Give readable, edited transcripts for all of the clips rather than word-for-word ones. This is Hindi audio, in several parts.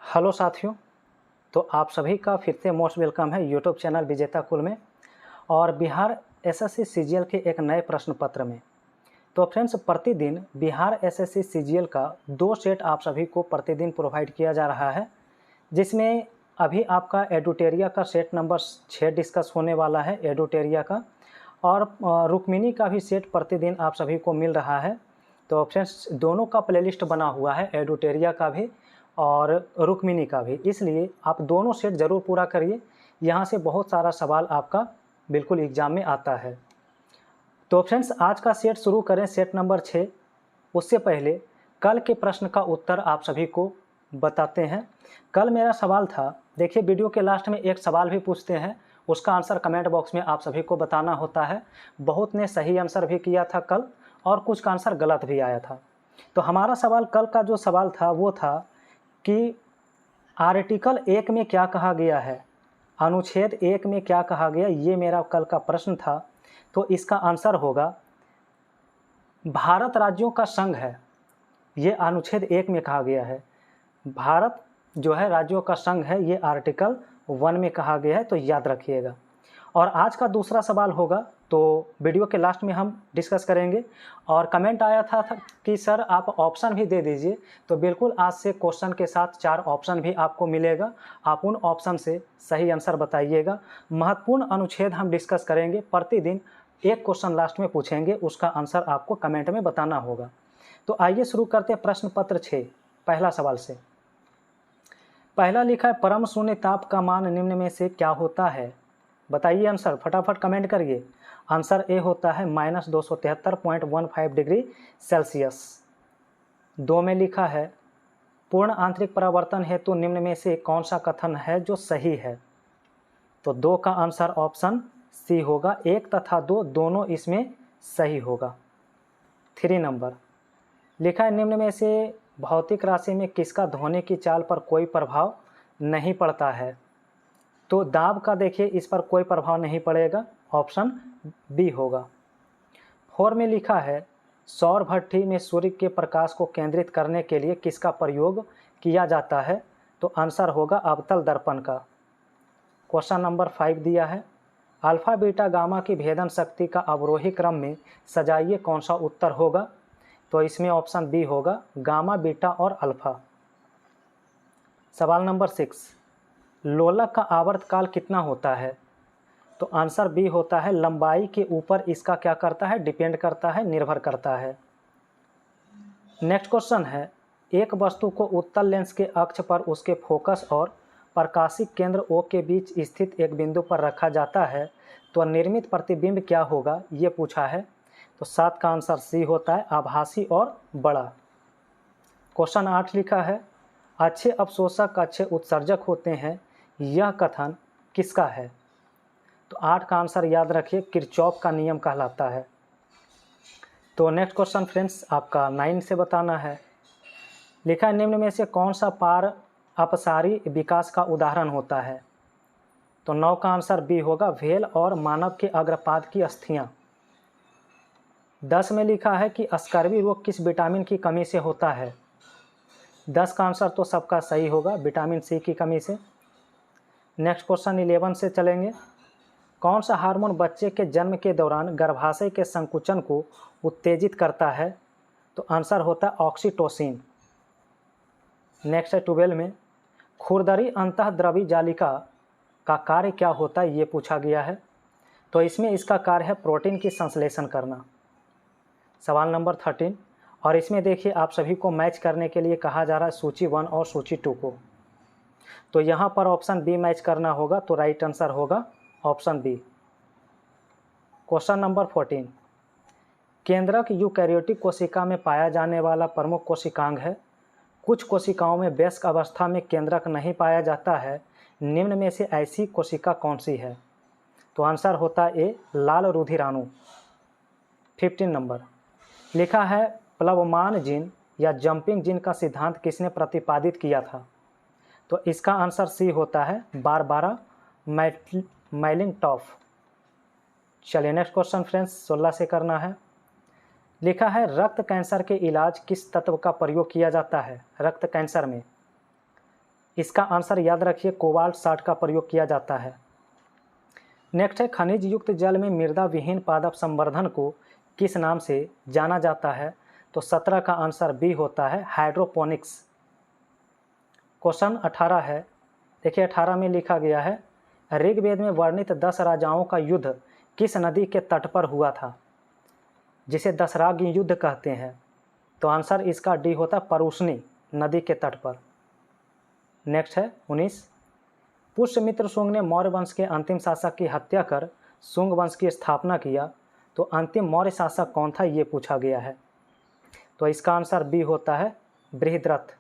हेलो साथियों। तो आप सभी का फिर से मोस्ट वेलकम है यूट्यूब चैनल विजेता कुल में और बिहार एसएससी सीजीएल के एक नए प्रश्न पत्र में। तो फ्रेंड्स, प्रतिदिन बिहार एसएससी सीजीएल का 2 सेट आप सभी को प्रतिदिन प्रोवाइड किया जा रहा है, जिसमें अभी आपका एडुटेरिया का सेट नंबर 6 डिस्कस होने वाला है एडुटेरिया का, और रुक्मिणी का भी सेट प्रतिदिन आप सभी को मिल रहा है। तो फ्रेंड्स, दोनों का प्लेलिस्ट बना हुआ है, एडुटेरिया का भी और रुक्मिणी का भी, इसलिए आप दोनों सेट ज़रूर पूरा करिए। यहाँ से बहुत सारा सवाल आपका बिल्कुल एग्जाम में आता है। तो फ्रेंड्स, आज का सेट शुरू करें, सेट नंबर 6। उससे पहले कल के प्रश्न का उत्तर आप सभी को बताते हैं। कल मेरा सवाल था, देखिए वीडियो के लास्ट में एक सवाल भी पूछते हैं, उसका आंसर कमेंट बॉक्स में आप सभी को बताना होता है। बहुत ने सही आंसर भी किया था कल, और कुछ का आंसर गलत भी आया था। तो हमारा सवाल कल का जो सवाल था वो था कि आर्टिकल 1 में क्या कहा गया है, अनुच्छेद 1 में क्या कहा गया, ये मेरा कल का प्रश्न था। तो इसका आंसर होगा भारत राज्यों का संघ है, ये अनुच्छेद 1 में कहा गया है। भारत जो है राज्यों का संघ है, ये आर्टिकल 1 में कहा गया है, तो याद रखिएगा। और आज का दूसरा सवाल होगा, तो वीडियो के लास्ट में हम डिस्कस करेंगे। और कमेंट आया था कि सर आप ऑप्शन भी दे दीजिए, तो बिल्कुल आज से क्वेश्चन के साथ 4 ऑप्शन भी आपको मिलेगा। आप उन ऑप्शन से सही आंसर बताइएगा। महत्वपूर्ण अनुच्छेद हम डिस्कस करेंगे, प्रतिदिन एक क्वेश्चन लास्ट में पूछेंगे, उसका आंसर आपको कमेंट में बताना होगा। तो आइए शुरू करते हैं प्रश्न पत्र 6 पहला सवाल से। पहला लिखा है, परम शून्य ताप का मान निम्न में से क्या होता है। बताइए आंसर, फटाफट कमेंट करिए। आंसर ए होता है -273.15 डिग्री सेल्सियस। 2 में लिखा है, पूर्ण आंतरिक परावर्तन हेतु निम्न में से कौन सा कथन है जो सही है। तो 2 का आंसर ऑप्शन सी होगा, 1 तथा 2 दोनों इसमें सही होगा। 3 नंबर लिखा है, निम्न में से भौतिक राशि में किसका ध्वनि की चाल पर कोई प्रभाव नहीं पड़ता है। तो दाब का देखिए इस पर कोई प्रभाव नहीं पड़ेगा, ऑप्शन बी होगा। 4 में लिखा है, सौर भट्ठी में सूर्य के प्रकाश को केंद्रित करने के लिए किसका प्रयोग किया जाता है। तो आंसर होगा अवतल दर्पण का। क्वेश्चन नंबर 5 दिया है, अल्फा बीटा गामा की भेदन शक्ति का अवरोही क्रम में सजाइए कौन सा उत्तर होगा। तो इसमें ऑप्शन बी होगा, गामा बीटा और अल्फा। सवाल नंबर 6, लोलक का आवर्तकाल कितना होता है। तो आंसर बी होता है, लंबाई के ऊपर इसका क्या करता है, डिपेंड करता है, निर्भर करता है। नेक्स्ट क्वेश्चन है, एक वस्तु को उत्तल लेंस के अक्ष पर उसके फोकस और प्रकाशिक केंद्र ओ के बीच स्थित एक बिंदु पर रखा जाता है, तो निर्मित प्रतिबिंब क्या होगा, ये पूछा है। तो 7 का आंसर सी होता है, आभासी और बड़ा। क्वेश्चन 8 लिखा है, अच्छे अवशोषक अच्छे उत्सर्जक होते हैं, यह कथन किसका है। तो 8 का आंसर याद रखिए, किरचॉफ का नियम कहलाता है। तो नेक्स्ट क्वेश्चन फ्रेंड्स आपका 9 से बताना है। लिखा है, निम्न में से कौन सा पार अपसारी विकास का उदाहरण होता है। तो 9 का आंसर बी होगा, व्हेल और मानव के अग्रपाद की अस्थियां। 10 में लिखा है कि स्कर्वी रोग किस विटामिन की कमी से होता है। 10 का आंसर तो सबका सही होगा, विटामिन सी की कमी से। नेक्स्ट क्वेश्चन 11 से चलेंगे, कौन सा हार्मोन बच्चे के जन्म के दौरान गर्भाशय के संकुचन को उत्तेजित करता है। तो आंसर होता है ऑक्सीटोसिन। नेक्स्ट है 12 में, खुरदरी अंतःद्रवी जालिका का कार्य क्या होता है, ये पूछा गया है। तो इसमें इसका कार्य है प्रोटीन की संश्लेषण करना। सवाल नंबर 13, और इसमें देखिए आप सभी को मैच करने के लिए कहा जा रहा है सूची 1 और सूची 2 को। तो यहाँ पर ऑप्शन बी मैच करना होगा, तो राइट आंसर होगा ऑप्शन बी। क्वेश्चन नंबर 14, केंद्रक यूकैरियोटिक कोशिका में पाया जाने वाला प्रमुख कोशिकांग है। कुछ कोशिकाओं में वयस्क अवस्था में केंद्रक नहीं पाया जाता है, निम्न में से ऐसी कोशिका कौन सी है। तो आंसर होता है ए, लाल रुधिराणु। 15 नंबर लिखा है, प्लवमान जीन या जंपिंग जीन का सिद्धांत किसने प्रतिपादित किया था। तो इसका आंसर सी होता है, बारबारा मैलिंगटॉफ। चलिए नेक्स्ट क्वेश्चन फ्रेंड्स 16 से करना है। लिखा है, रक्त कैंसर के इलाज किस तत्व का प्रयोग किया जाता है। रक्त कैंसर में इसका आंसर याद रखिए कोबाल्ट 60 का प्रयोग किया जाता है। नेक्स्ट है खनिज युक्त जल में मृदा विहीन पादप संवर्धन को किस नाम से जाना जाता है? तो 17 का आंसर बी होता है हाइड्रोपोनिक्स। क्वेश्चन 18 है, देखिए 18 में लिखा गया है ऋग्वेद में वर्णित 10 राजाओं का युद्ध किस नदी के तट पर हुआ था, जिसे दशराग युद्ध कहते हैं? तो आंसर इसका डी होता परुष्णी नदी के तट पर। नेक्स्ट है 19, पुष्यमित्र शुंग ने मौर्य वंश के अंतिम शासक की हत्या कर शुंग वंश की स्थापना किया, तो अंतिम मौर्य शासक कौन था ये पूछा गया है। तो इसका आंसर बी होता है बृहद्रथ।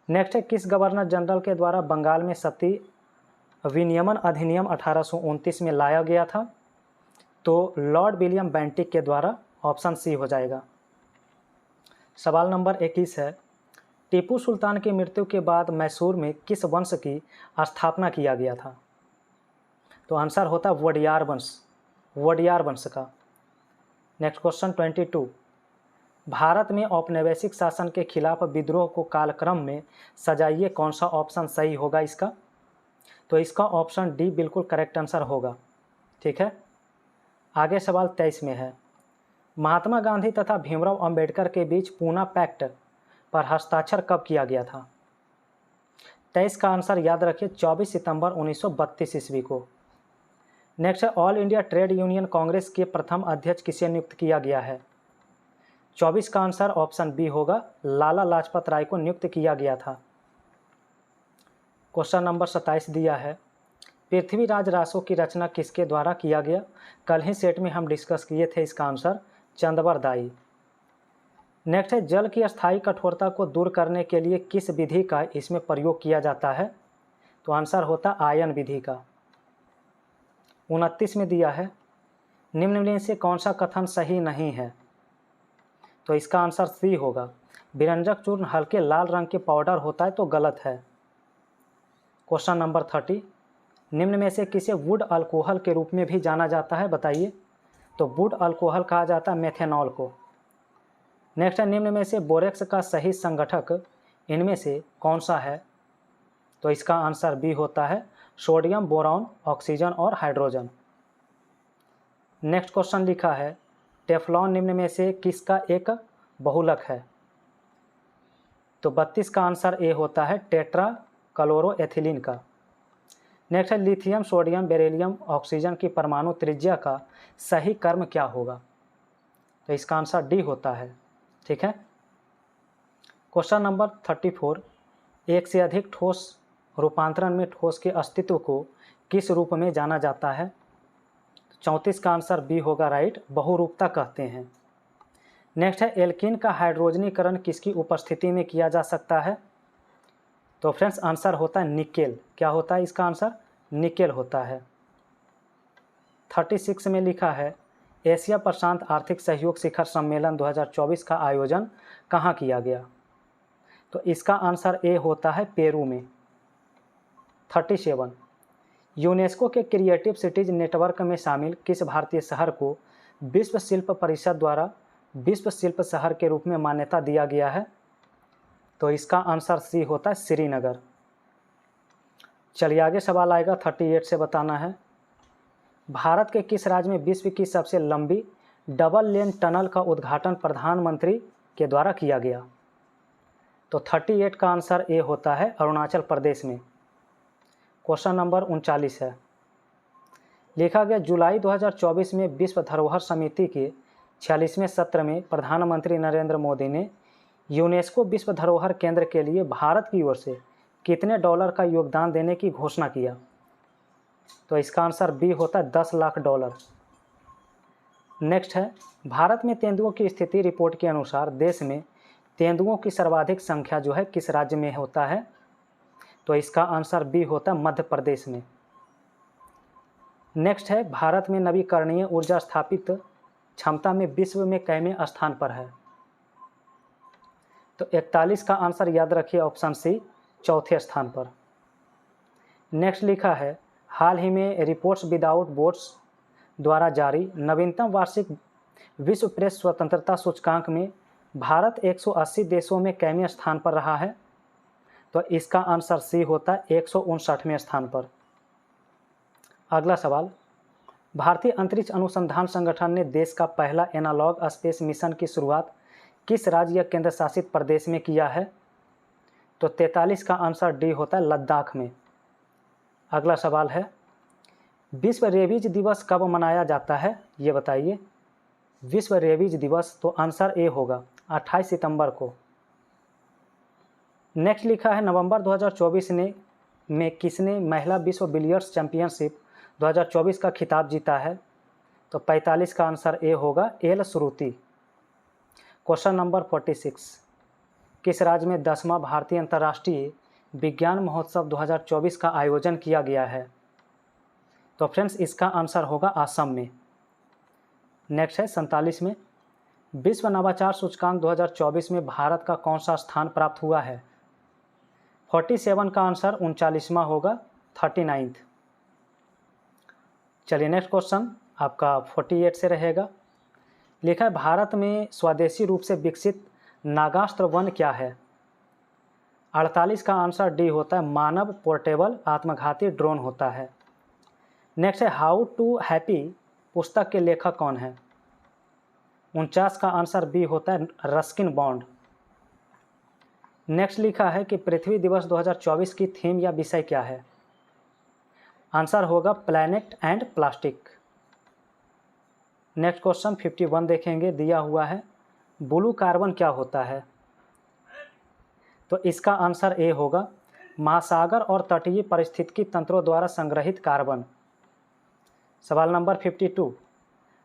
नेक्स्ट है किस गवर्नर जनरल के द्वारा बंगाल में सती विनियमन अधिनियम 1829 में लाया गया था? तो लॉर्ड विलियम बेंटिक के द्वारा, ऑप्शन सी हो जाएगा। सवाल नंबर 21 है, टीपू सुल्तान की मृत्यु के बाद मैसूर में किस वंश की स्थापना किया गया था? तो आंसर होता वोडियार वंश का। नेक्स्ट क्वेश्चन 22, भारत में औपनिवेशिक शासन के खिलाफ विद्रोह को कालक्रम में सजाइए, कौन सा ऑप्शन सही होगा इसका? तो इसका ऑप्शन डी बिल्कुल करेक्ट आंसर होगा। ठीक है, आगे सवाल 23 में है, महात्मा गांधी तथा भीमराव अंबेडकर के बीच पूना पैक्ट पर हस्ताक्षर कब किया गया था? 23 का आंसर याद रखिए 24 सितंबर 1932 ईस्वी को। नेक्स्ट है all India trade union Congress के प्रथम अध्यक्ष किसे नियुक्त किया गया है? 24 का आंसर ऑप्शन बी होगा, लाला लाजपत राय को नियुक्त किया गया था। क्वेश्चन नंबर 27 दिया है, पृथ्वीराज रासो की रचना किसके द्वारा किया गया? कल ही सेट में हम डिस्कस किए थे, इसका आंसर चंदवर दाई। नेक्स्ट है जल की अस्थायी कठोरता को दूर करने के लिए किस विधि का इसमें प्रयोग किया जाता है? तो आंसर होता आयन विधि का। 29 में दिया है, निम्न में से कौन सा कथन सही नहीं है? तो इसका आंसर सी होगा, विरंजक चूर्ण हल्के लाल रंग के पाउडर होता है, तो गलत है। क्वेश्चन नंबर 30, निम्न में से किसे वुड अल्कोहल के रूप में भी जाना जाता है, बताइए? तो वुड अल्कोहल कहा जाता है मेथेनॉल को। नेक्स्ट है निम्न में से बोरेक्स का सही संगठक इनमें से कौन सा है? तो इसका आंसर बी होता है सोडियम, बोरॉन, ऑक्सीजन और हाइड्रोजन। नेक्स्ट क्वेश्चन लिखा है, टेफ्लॉन निम्न में से किसका एक बहुलक है? तो 32 का आंसर ए होता है टेट्रा क्लोरोएथिलीन का। नेक्स्ट है लिथियम, सोडियम, बेरिलियम, ऑक्सीजन की परमाणु त्रिज्या का सही कर्म क्या होगा? तो इसका आंसर डी होता है। ठीक है, क्वेश्चन नंबर 34, एक से अधिक ठोस रूपांतरण में ठोस के अस्तित्व को किस रूप में जाना जाता है? 34 का आंसर बी होगा राइट, बहुरूपता कहते हैं। नेक्स्ट है एल्कीन का हाइड्रोजनीकरण किसकी उपस्थिति में किया जा सकता है? तो फ्रेंड्स आंसर होता है निकेल। क्या होता है इसका आंसर? निकेल होता है। 36 में लिखा है, एशिया प्रशांत आर्थिक सहयोग शिखर सम्मेलन 2024 का आयोजन कहाँ किया गया? तो इसका आंसर ए होता है पेरू में। 37, यूनेस्को के क्रिएटिव सिटीज नेटवर्क में शामिल किस भारतीय शहर को विश्व शिल्प परिषद द्वारा विश्व शिल्प शहर के रूप में मान्यता दिया गया है? तो इसका आंसर सी होता है श्रीनगर। चलिए आगे सवाल आएगा 38 से बताना है, भारत के किस राज्य में विश्व की सबसे लंबी डबल लेन टनल का उद्घाटन प्रधानमंत्री के द्वारा किया गया? तो 38 का आंसर ए होता है अरुणाचल प्रदेश में। क्वेश्चन नंबर 39 है, लिखा गया जुलाई 2024 में विश्व धरोहर समिति के 46वें सत्र में प्रधानमंत्री नरेंद्र मोदी ने यूनेस्को विश्व धरोहर केंद्र के लिए भारत की ओर से कितने डॉलर का योगदान देने की घोषणा किया? तो इसका आंसर बी होता है 10 लाख डॉलर। नेक्स्ट है, भारत में तेंदुओं की स्थिति रिपोर्ट के अनुसार देश में तेंदुओं की सर्वाधिक संख्या जो है किस राज्य में होता है? तो इसका आंसर बी होता है मध्य प्रदेश में। नेक्स्ट है, भारत में नवीकरणीय ऊर्जा स्थापित क्षमता में विश्व में कैवें स्थान पर है? तो 41 का आंसर याद रखिए ऑप्शन सी, चौथे स्थान पर। नेक्स्ट लिखा है, हाल ही में रिपोर्ट्स विदाउट बॉर्डर्स द्वारा जारी नवीनतम वार्षिक विश्व प्रेस स्वतंत्रता सूचकांक में भारत 180 देशों में कैवें स्थान पर रहा है? तो इसका आंसर सी होता है 159वें स्थान पर। अगला सवाल, भारतीय अंतरिक्ष अनुसंधान संगठन ने देश का पहला एनालॉग स्पेस मिशन की शुरुआत किस राज्य या केंद्र शासित प्रदेश में किया है? तो 43 का आंसर डी होता है लद्दाख में। अगला सवाल है, विश्व रेबीज दिवस कब मनाया जाता है, ये बताइए। विश्व रेबीज दिवस, तो आंसर ए होगा 28 सितंबर को। नेक्स्ट लिखा है, नवंबर 2024 में किसने महिला विश्व बिलियर्ड्स चैंपियनशिप 2024 का खिताब जीता है? तो 45 का आंसर ए होगा एल श्रुति। क्वेश्चन नंबर 46, किस राज्य में 10वां भारतीय अंतर्राष्ट्रीय विज्ञान महोत्सव 2024 का आयोजन किया गया है? तो फ्रेंड्स इसका आंसर होगा असम में। नेक्स्ट है 47 में, विश्व नवाचार सूचकांक 2024 में भारत का कौन सा स्थान प्राप्त हुआ है? 47 का आंसर 39वां होगा, 39th। चलिए नेक्स्ट क्वेश्चन आपका 48 से रहेगा। लिखा है, भारत में स्वदेशी रूप से विकसित नागास्त्र वन क्या है? 48 का आंसर डी होता है मानव पोर्टेबल आत्मघाती ड्रोन होता है। नेक्स्ट है, हाउ टू हैप्पी पुस्तक के लेखक कौन है? 49 का आंसर बी होता है रस्किन बॉन्ड। नेक्स्ट लिखा है कि पृथ्वी दिवस 2024 की थीम या विषय क्या है? आंसर होगा planet and plastic. Next question 51 देखेंगे, दिया हुआ है ब्लू कार्बन क्या होता है? तो इसका आंसर ए होगा महासागर और तटीय पारिस्थितिकी तंत्रों द्वारा संग्रहित कार्बन। सवाल नंबर 52,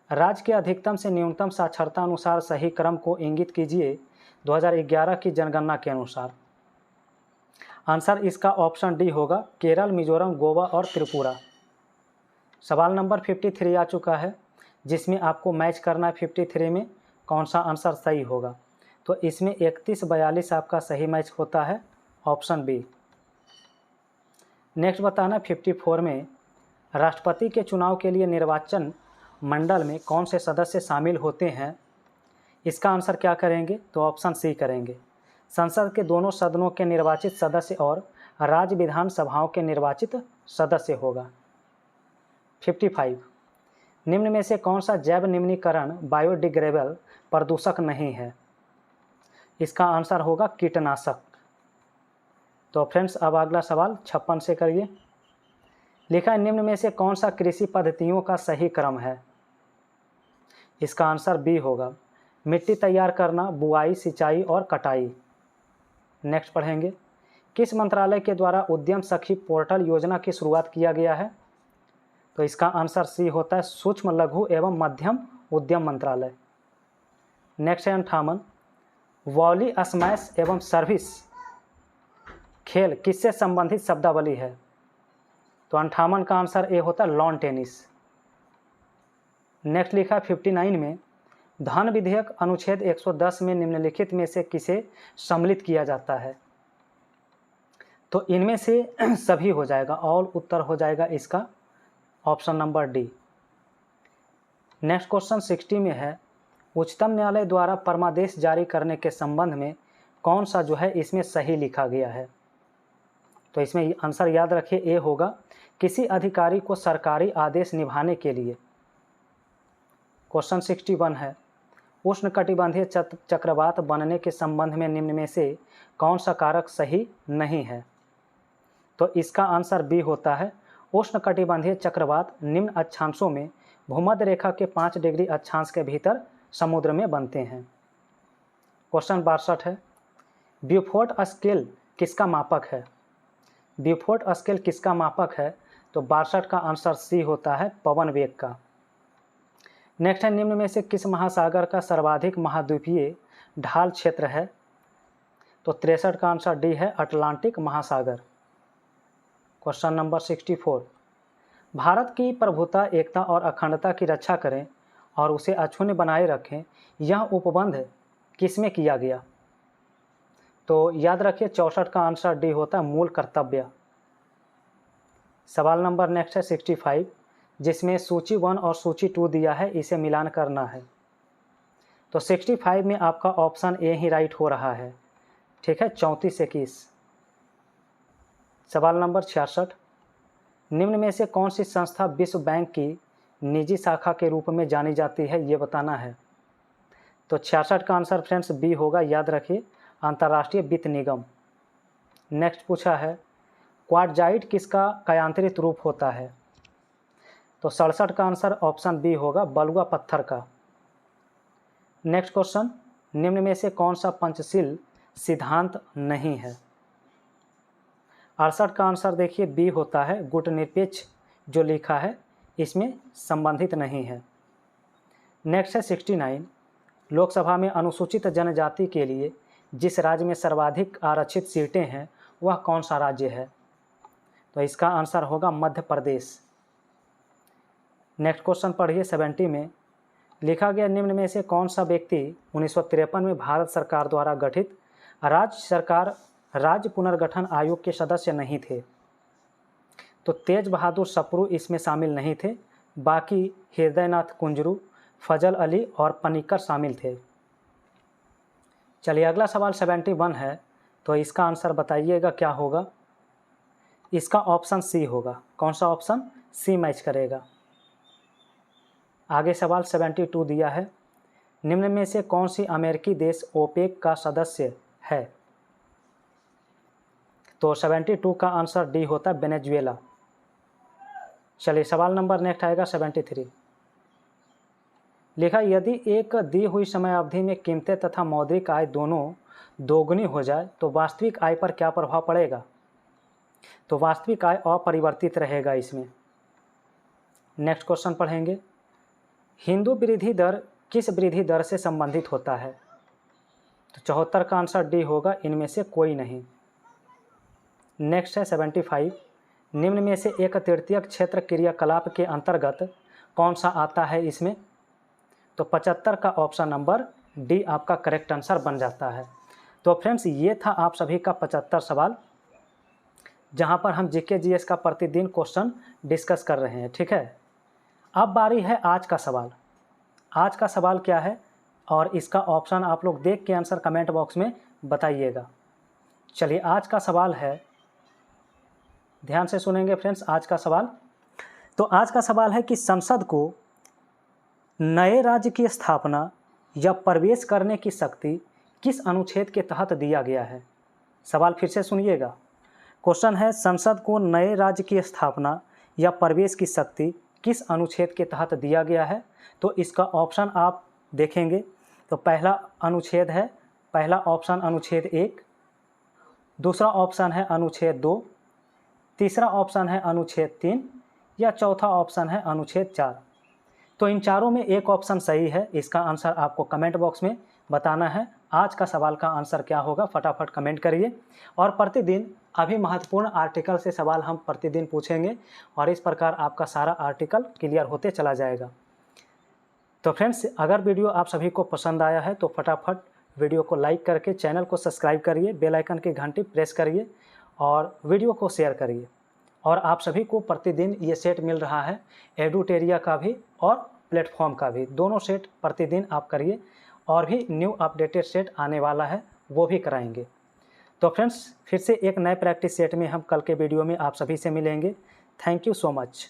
राज्य के अधिकतम से न्यूनतम साक्षरता अनुसार सही क्रम को इंगित कीजिए 2011 की जनगणना के अनुसार। आंसर इसका ऑप्शन डी होगा केरल, मिजोरम, गोवा और त्रिपुरा। सवाल नंबर 53 आ चुका है, जिसमें आपको मैच करना है 53 में कौन सा आंसर सही होगा। तो इसमें 31-42 आपका सही मैच होता है, ऑप्शन बी। नेक्स्ट बताना 54 में राष्ट्रपति के चुनाव के लिए निर्वाचन मंडल में कौन से सदस्य शामिल होते हैं? इसका आंसर क्या करेंगे? तो ऑप्शन सी करेंगे, संसद के दोनों सदनों के निर्वाचित सदस्य और राज्य विधानसभाओं के निर्वाचित सदस्य होगा। 55, निम्न में से कौन सा जैव निम्नीकरण बायोडिग्रेडेबल प्रदूषक नहीं है? इसका आंसर होगा कीटनाशक। तो फ्रेंड्स अब अगला सवाल 56 से करिए। लिखा है, निम्न में से कौन सा कृषि पद्धतियों का सही क्रम है? इसका आंसर बी होगा मिट्टी तैयार करना, बुआई, सिंचाई और कटाई। नेक्स्ट पढ़ेंगे, किस मंत्रालय के द्वारा उद्यम सखी पोर्टल योजना की शुरुआत किया गया है? तो इसका आंसर सी होता है सूक्ष्म, लघु एवं मध्यम उद्यम मंत्रालय। नेक्स्ट है 58, वॉली, स्मैश एवं सर्विस खेल किससे संबंधित शब्दावली है? तो 58 का आंसर ए होता है लॉन टेनिस। नेक्स्ट लिखा 59 में धन विधेयक अनुच्छेद 110 में निम्नलिखित में से किसे सम्मिलित किया जाता है? तो इनमें से सभी हो जाएगा, ऑल उत्तर हो जाएगा इसका, option number D. Next question 60 में है, उच्चतम न्यायालय द्वारा परमादेश जारी करने के संबंध में कौन सा जो है इसमें सही लिखा गया है? तो इसमें आंसर याद रखिए ए होगा किसी अधिकारी को सरकारी आदेश निभाने के लिए। क्वेश्चन 61 है, उष्णकटिबंधीय चक्रवात बनने के संबंध में निम्न में से कौन सा कारक सही नहीं है? तो इसका आंसर बी होता है उष्णकटिबंधीय चक्रवात निम्न अक्षांशों में भूमध्य रेखा के 5 डिग्री अक्षांश के भीतर समुद्र में बनते हैं। क्वेश्चन 62 है, ब्यूफोर्ट स्केल किसका मापक है? ब्यूफोर्ट स्केल किसका मापक है? तो 62 का आंसर सी होता है पवन वेग का। नेक्स्ट है, निम्न में से किस महासागर का सर्वाधिक महाद्वीपीय ढाल क्षेत्र है? तो 63 का आंसर डी है अटलांटिक महासागर। क्वेश्चन नंबर 64, भारत की प्रभुता, एकता और अखंडता की रक्षा करें और उसे अक्षुण्ण बनाए रखें, यह उपबंध किसमें किया गया? तो याद रखिए 64 का आंसर डी होता है मूल कर्तव्य। सवाल नंबर नेक्स्ट है 65, जिसमें सूची 1 और सूची 2 दिया है, इसे मिलान करना है। तो 65 में आपका ऑप्शन ए ही राइट हो रहा है, ठीक है, 34 से 21। सवाल नंबर 66, निम्न में से कौन सी संस्था विश्व बैंक की निजी शाखा के रूप में जानी जाती है, ये बताना है। तो 66 का आंसर फ्रेंड्स बी होगा, याद रखिए, अंतर्राष्ट्रीय वित्त निगम। नेक्स्ट पूछा है, क्वार्टजाइट किसका कायांतरित रूप होता है। तो 67 का आंसर ऑप्शन बी होगा, बलुआ पत्थर का। नेक्स्ट क्वेश्चन, निम्न में से कौन सा पंचशील सिद्धांत नहीं है। 68 का आंसर देखिए बी होता है, गुटनिरपेक्ष जो लिखा है इसमें संबंधित नहीं है। नेक्स्ट है 69, लोकसभा में अनुसूचित जनजाति के लिए जिस राज्य में सर्वाधिक आरक्षित सीटें हैं वह कौन सा राज्य है। तो इसका आंसर होगा मध्य प्रदेश। नेक्स्ट क्वेश्चन पढ़िए 70 में, लिखा गया निम्न में से कौन सा व्यक्ति 1953 में भारत सरकार द्वारा गठित राज्य पुनर्गठन आयोग के सदस्य नहीं थे। तो तेज बहादुर सप्रू इसमें शामिल नहीं थे, बाकी हृदयनाथ कुंजरू, फजल अली और पनिकर शामिल थे। चलिए अगला सवाल 71 है, तो इसका आंसर बताइएगा क्या होगा। इसका ऑप्शन सी होगा। कौन सा ऑप्शन? सी मैच करेगा। आगे सवाल 72 दिया है, निम्न में से कौन सी अमेरिकी देश ओपेक का सदस्य है। तो 72 का आंसर डी होता है, वेनेजुएला। चलिए सवाल नंबर नेक्स्ट आएगा 73, लिखा यदि एक दी हुई समय अवधि में कीमतें तथा मौद्रिक आय दोनों दोगुनी हो जाए तो वास्तविक आय पर क्या प्रभाव पड़ेगा। तो वास्तविक आय अपरिवर्तित रहेगा इसमें। नेक्स्ट क्वेश्चन पढ़ेंगे, हिंदू वृद्धि दर किस वृद्धि दर से संबंधित होता है। तो 74 का आंसर डी होगा, इनमें से कोई नहीं। नेक्स्ट है 75, निम्न में से एक तृतीयक क्षेत्र क्रियाकलाप के अंतर्गत कौन सा आता है इसमें। तो 75 का ऑप्शन नंबर डी आपका करेक्ट आंसर बन जाता है। तो फ्रेंड्स ये था आप सभी का 75 सवाल, जहां पर हम जीके जीएस का प्रतिदिन क्वेश्चन डिस्कस कर रहे हैं। ठीक है, अब बारी है आज का सवाल। आज का सवाल क्या है और इसका ऑप्शन आप लोग देख के आंसर कमेंट बॉक्स में बताइएगा। चलिए आज का सवाल है, ध्यान से सुनेंगे फ्रेंड्स आज का सवाल। तो आज का सवाल है कि संसद को नए राज्य की स्थापना या प्रवेश करने की शक्ति किस अनुच्छेद के तहत दिया गया है। सवाल फिर से सुनिएगा। क्वेश्चन है, संसद को नए राज्य की स्थापना या प्रवेश की शक्ति किस अनुच्छेद के तहत दिया गया है। तो इसका ऑप्शन आप देखेंगे तो पहला अनुच्छेद है, पहला ऑप्शन अनुच्छेद 1, दूसरा ऑप्शन है अनुच्छेद 2, तीसरा ऑप्शन है अनुच्छेद 3 या चौथा ऑप्शन है अनुच्छेद 4। तो इन चारों में एक ऑप्शन सही है। इसका आंसर आपको कमेंट बॉक्स में बताना है। आज का सवाल का आंसर क्या होगा फटाफट कमेंट करिए। और प्रतिदिन अभी महत्वपूर्ण आर्टिकल से सवाल हम प्रतिदिन पूछेंगे और इस प्रकार आपका सारा आर्टिकल क्लियर होते चला जाएगा। तो फ्रेंड्स अगर वीडियो आप सभी को पसंद आया है तो फटाफट वीडियो को लाइक करके चैनल को सब्सक्राइब करिए, बेल आइकन की घंटी प्रेस करिए और वीडियो को शेयर करिए। और आप सभी को प्रतिदिन ये सेट मिल रहा है, एडुटेरिया का भी और प्लेटफॉर्म का भी, दोनों सेट प्रतिदिन आप करिए। और भी न्यू अपडेटेड सेट आने वाला है, वो भी कराएंगे। तो फ्रेंड्स फिर से एक नए प्रैक्टिस सेट में हम कल के वीडियो में आप सभी से मिलेंगे। Thank you so much.